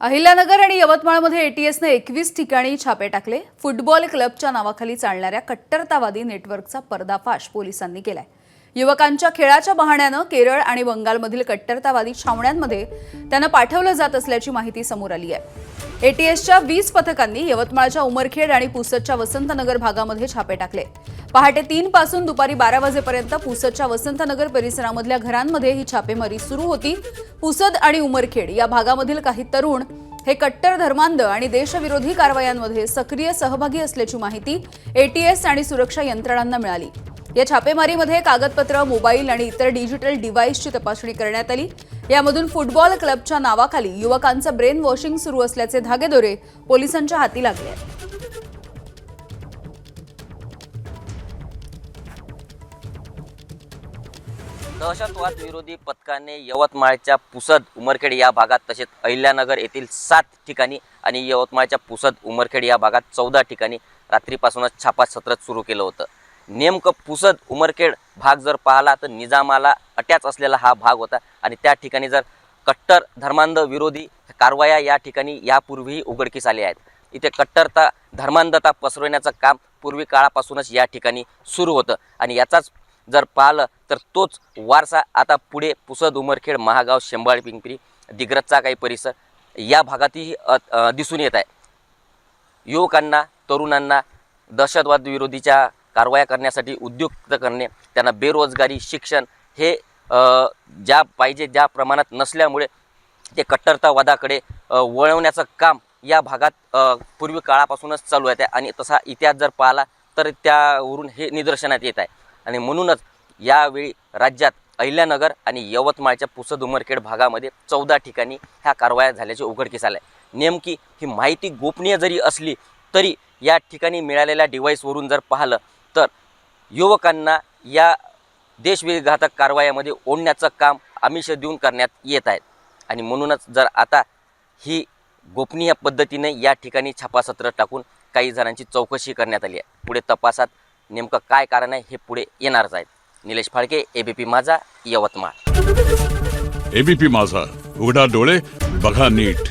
अहिल्यानगर आणि यवतमाळमध्ये एटीएसने 21 ठिकाणी छापे टाकले। फुटबॉल क्लबच्या नावाखाली चालणाऱ्या कट्टरतावादी नेटवर्कचा पर्दाफाश पोलिसांनी केलाय। युवकांच्या खेळाच्या बहाण्याने केरळ आणि बंगालमधील कट्टरतावादी छावण्यांमध्ये त्यांना पाठवलं जात असल्याची माहिती समोर आली आहे। एटीएसच्या 20 पथकांनी यवतमाळच्या उमरखेड आणि पुसदच्या वसंतनगर भागामध्ये छापे टाकले। पहाटे 3 पासून दुपारी 12 वाजेपर्यंत पुसदच्या वसंतनगर परिसरामधल्या घरांमध्ये ही छापेमारी सुरू होती। पुसद आणि उमरखेड या भागामधील काही तरुण हे कट्टर धर्मांध आणि देशविरोधी कारवायांमध्ये सक्रिय सहभागी असल्याची माहिती एटीएस आणि सुरक्षा यंत्रणांना मिळाली। या छापेमारीमध्ये कागदपत्र, मोबाईल आणि इतर डिजिटल डिव्हाइसची तपासणी करण्यात आली। यामधून फुटबॉल क्लबच्या नावाखाली युवकांचं ब्रेन वॉशिंग सुरू असल्याचे धागेदोरे पोलिसांच्या हाती लागले आहेत। दहशतवाद विरोधी पथकाने यवतमाळच्या पुसद उमरखेड या भागात तसेच अहिल्यानगर येथील 7 ठिकाणी आणि यवतमाळच्या पुसद उमरखेड या भागात 14 ठिकाणी रात्रीपासूनच छापासत्र सुरू केलं होतं। नेमकं पुसद उमरखेड भाग जर पाहिला तर निजामाला अटॅच असलेला हा भाग होता आणि त्या ठिकाणी जर कट्टर धर्मांध विरोधी कारवाया या ठिकाणी यापूर्वीही उघडकीस आले आहेत। इथे कट्टरता धर्मांधता पसरवण्याचं काम पूर्वी काळापासूनच या ठिकाणी सुरू होतं आणि याचाच जर पाहिलं तर तोच वारसा आता पुढे पुसद उमरखेड महागाव शेंबाळ पिंपरी दिग्रजचा काही परिसर या भागातही दिसून येत आहे। युवकांना तरुणांना दहशतवाद विरोधीच्या कारवाया करण्यासाठी उद्युक्त करणे, त्यांना बेरोजगारी शिक्षण हे ज्या प्रमाणात नसल्यामुळे ते कट्टरतावादाकडे वळवण्याचं काम या भागात पूर्वी काळापासूनच चालू आहे आणि तसा इतिहास जर पाहिला तर त्यावरून हे निदर्शनात येत आहे आणि म्हणूनच यावेळी राज्यात अहिल्यानगर आणि यवतमाळच्या पुसद उमरखेड भागामध्ये 14 ठिकाणी ह्या कारवाया झाल्याचे उघडकीस आले। नेमकी ही माहिती गोपनीय जरी असली तरी या ठिकाणी मिळालेल्या डिव्हाइसवरून जर पाहिलं तर युवकांना या देशविघातक कारवायामध्ये ओढण्याचं काम आमिष देऊन करण्यात येत आहेत आणि म्हणूनच जर आता ही गोपनीय पद्धतीने या ठिकाणी छापासत्र टाकून काही जणांची चौकशी करण्यात आली आहे। पुढे तपासात नेमकं काय कारण आहे हे पुढे येणारच आहे। निलेश फाळके, एबीपी माझा, यवतमाळ। एबीपी माझा, उघडा डोळे बघा नीट।